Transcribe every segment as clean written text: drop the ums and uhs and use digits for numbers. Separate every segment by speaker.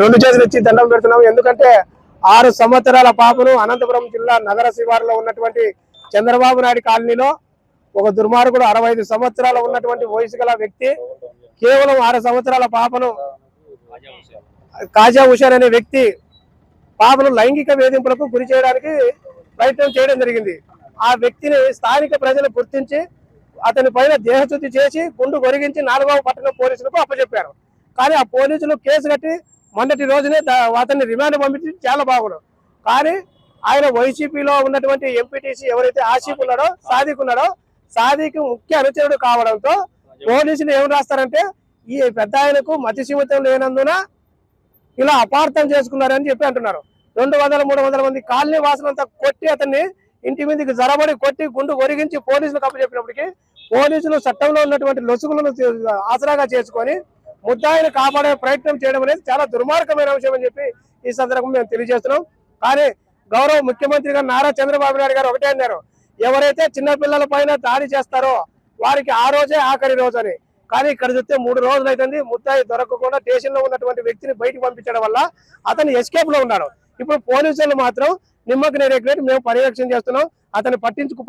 Speaker 1: రెండు చేతులు ఇచ్చి దండం పెడుతున్నాం. ఎందుకంటే 6 సంవత్సరాల పాపను అనంతపురం జిల్లా నగర శివారులో ఉన్నటువంటి చంద్రబాబు నాయుడు కాలనీలో ఒక దుర్మార్గుడు 65 సంవత్సరాలు ఉన్నటువంటి వయసు గల వ్యక్తి కేవలం 6 సంవత్సరాల పాపను కాజా హుషార్ అనే వ్యక్తి పాపను లైంగిక వేధింపులకు గురి చేయడానికి ప్రయత్నం చేయడం జరిగింది. ఆ వ్యక్తిని స్థానిక ప్రజలు గుర్తించి అతని పైన దేహశుద్ధి చేసి గుండు గొరిగించి 4వ పట్టణం పోలీసులకు అప్పచెప్పారు. కానీ ఆ పోలీసులు కేసు కట్టి మొన్నటి రోజునే అతన్ని రిమాండ్ పంపించి చాలా బాగుండు. కానీ ఆయన వైసీపీలో ఉన్నటువంటి ఎంపీటీసీ ఎవరైతే ఆసిఫ్ ఉన్నాడో సాదిక్ ముఖ్య అనుచరుడు కావడంతో పోలీసులు ఏం రాస్తారంటే ఈ పెద్ద ఆయనకు మతిసీమితం లేనందున ఇలా అపార్థం చేసుకున్నారని చెప్పి అంటున్నారు. 200-300 మంది కాలనీ వాసులంతా కొట్టి అతన్ని ఇంటి మీదకి జరబడి కొట్టి గుండు ఒరిగించి పోలీసులకు అప్పచెప్పినప్పటికీ పోలీసులు చట్టంలో ఉన్నటువంటి లొసుగులను ఆసరాగా చేసుకొని ముద్దాయిని కాపాడే ప్రయత్నం చేయడం అనేది చాలా దుర్మార్గమైన అంశం అని చెప్పి ఈ సందర్భంగా మేము తెలియజేస్తున్నాం. కానీ గౌరవ ముఖ్యమంత్రి గారు నారా చంద్రబాబు నాయుడు గారు ఒకటే అన్నారు, ఎవరైతే చిన్నపిల్లల పైన దాడి చేస్తారో వారికి ఆ రోజే ఆఖరి రోజు అని. కానీ ఇక్కడ చూస్తే 3 రోజులు అవుతుంది ముద్దాయి దొరకకుండా స్టేషన్ లో ఉన్నటువంటి వ్యక్తిని బయటకు పంపించడం వల్ల అతను ఎస్కేప్ లో ఉన్నాడు. ఇప్పుడు పోలీసులు మాత్రం నిమ్మకు నీరెక్కినట్టు మేము పర్యవేక్షణ చేస్తున్నాం, అతన్ని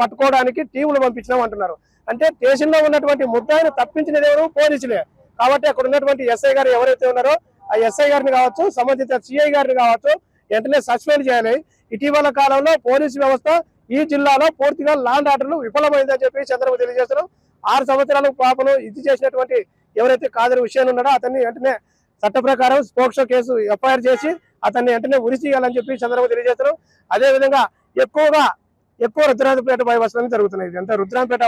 Speaker 1: పట్టుకోవడానికి టీములు పంపించినాం అంటున్నారు. అంటే స్టేషన్ లో ఉన్నటువంటి ముద్దాయిని తప్పించినది ఎవరు? పోలీసులే. కాబట్టి అక్కడ ఉన్నటువంటి ఎస్ఐ గారు ఎవరైతే ఉన్నారో ఆ ఎస్ఐ గారిని కావచ్చు, సంబంధిత సిఐ గారిని కావచ్చు వెంటనే సస్పెండ్ చేయాలి. ఇటీవల కాలంలో పోలీసు వ్యవస్థ ఈ జిల్లాలో పూర్తిగా లాండ్ ఆర్డర్లు విఫలమైందని చెప్పి చంద్రబాబు తెలియజేస్తున్నాం. 6 సంవత్సరాల పాపను ఇది చేసినటువంటి ఎవరైతే కాదర్ హుషేన్ ఉన్నాడో అతన్ని వెంటనే చట్ట ప్రకారం స్పోక్సో కేసు ఎఫ్ఐఆర్ చేసి అతన్ని వెంటనే ఉరి తీయాలని చెప్పి చంద్రబాబు తెలియజేస్తున్నాం. అదేవిధంగా ఎక్కువ రుద్రాంపేట బైపాస్లో జరుగుతున్నాయి. ఇదంతా రుద్రాంపేట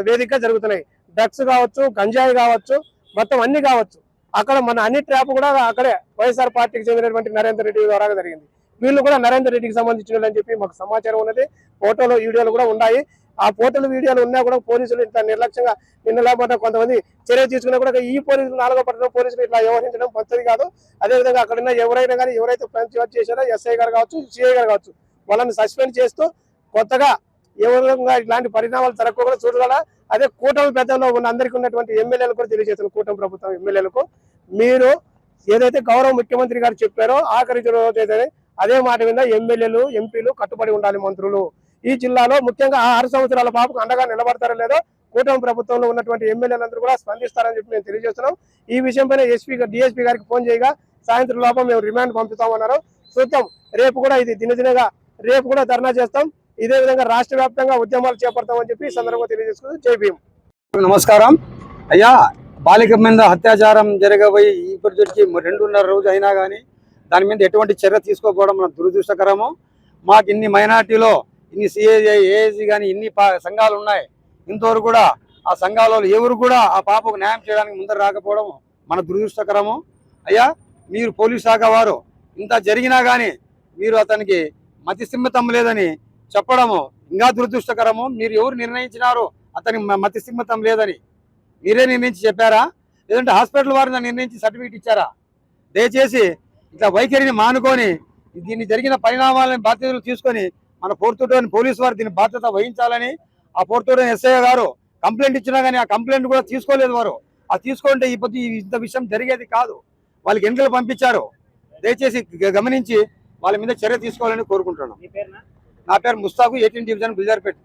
Speaker 1: వేదికగా జరుగుతున్నాయి. డ్రగ్స్ కావచ్చు, గంజాయి కావచ్చు, మొత్తం అన్ని కావచ్చు. అక్కడ మన అన్ని ట్రాప్ కూడా అక్కడే వైఎస్ఆర్ పార్టీకి చెందినటువంటి నరేందర్ రెడ్డి ద్వారా జరిగింది. వీళ్ళు కూడా నరేందర్ రెడ్డికి సంబంధించిన అని చెప్పి మాకు సమాచారం ఉన్నది. ఫోటోలు వీడియోలు కూడా ఉన్నాయి. ఆ ఫోటోలు వీడియోలు ఉన్నా కూడా పోలీసులు ఇంత నిర్లక్ష్యంగా నిన్న లేకపోతే కొంతమంది చర్య తీసుకున్నా కూడా ఈ పోలీసులు 4వ పట్టణం పోలీసులు ఇట్లా వ్యవహరించడం పద్ధతి కాదు. అదేవిధంగా అక్కడ ఉన్న ఎవరైనా కానీ ఎవరైతే పంచాయతీ చేశారో ఎస్ఐ గారు కావచ్చు, సిఐ గారు కావచ్చు వాళ్ళని సస్పెండ్ చేస్తూ కొత్తగా ఎవరైనా ఇట్లాంటి పరిణామాలు జరగకుండా చూడగల. అదే కూటమి పెద్దలో ఉన్న అందరికీ ఉన్నటువంటి ఎమ్మెల్యేలు కూడా తెలియజేస్తున్నారు. కూటమి ప్రభుత్వం ఎమ్మెల్యేలకు మీరు ఏదైతే గౌరవ ముఖ్యమంత్రి గారు చెప్పారో ఆఖరి రోజు అయితే అదే మాట మీద ఎమ్మెల్యేలు, ఎంపీలు కట్టుబడి ఉండాలి. మంత్రులు ఈ జిల్లాలో ముఖ్యంగా 6 సంవత్సరాల పాపకు అండగా నిలబడతారో లేదో కూటమి ప్రభుత్వంలో ఉన్నటువంటి ఎమ్మెల్యేలందరూ కూడా స్పందిస్తారని చెప్పి మేము తెలియజేస్తున్నాం. ఈ విషయంపైన డిఎస్పీ గారికి ఫోన్ చేయగా సాయంత్రం లోపల మేము రిమాండ్ పంపుతామన్నారు. చూద్దాం, రేపు కూడా ఇది దినదినగా రేపు కూడా ధర్నా చేస్తాం. ఇదే విధంగా రాష్ట్ర వ్యాప్తంగా ఉద్యమాలు చేపడతామని చెప్పి సందర్భంగా తెలియజేసుకుంటూ జై భీమ్.
Speaker 2: నమస్కారం అయ్యా. బాలిక మీద అత్యాచారం జరగబోయి ఇప్పటికి 2.5 రోజు అయినా కానీ దాని మీద ఎటువంటి చర్య తీసుకోకపోవడం మన దురదృష్టకరము. మాకు ఇన్ని మైనార్టీలో ఇన్ని సిఏజీ, ఏఏజీ కానీ ఇన్ని సంఘాలు ఉన్నాయి. ఇంతవరకు కూడా ఆ సంఘాలలో ఎవరు కూడా ఆ పాపకు న్యాయం చేయడానికి ముందర రాకపోవడం మన దురదృష్టకరము. అయ్యా, మీరు పోలీస్ శాఖ వారు ఇంత జరిగినా కానీ మీరు అతనికి మతిస్థిమితం లేదని చెప్పడము ఇంకా దురదృష్టకరము. మీరు ఎవరు నిర్ణయించినారో అతనికి మతిస్థిమితం లేదని మీరే నిర్ణయించి చెప్పారా, లేదంటే హాస్పిటల్ వారిని నిర్ణయించి సర్టిఫికేట్ ఇచ్చారా? దయచేసి ఇట్లా వైఖరిని మానుకొని దీన్ని జరిగిన పరిణామాలను బాధ్యతలు తీసుకొని మన పోర్తుటోని పోలీసు వారు దీని బాధ్యత వహించాలని ఆ పోర్తుటోని ఎస్ఐ గారు కంప్లైంట్ ఇచ్చినా కానీ ఆ కంప్లైంట్ కూడా తీసుకోలేదు వారు. ఆ తీసుకుంటే ఇంత విషయం జరిగేది కాదు. వాళ్ళకి ఎన్నికలు పంపించారు. దయచేసి గమనించి వాళ్ళ మీద చర్య తీసుకోవాలని కోరుకుంటున్నాను. నా పేరు ముస్తాకు, 18 డివిజన్ గుల్జార్పేట.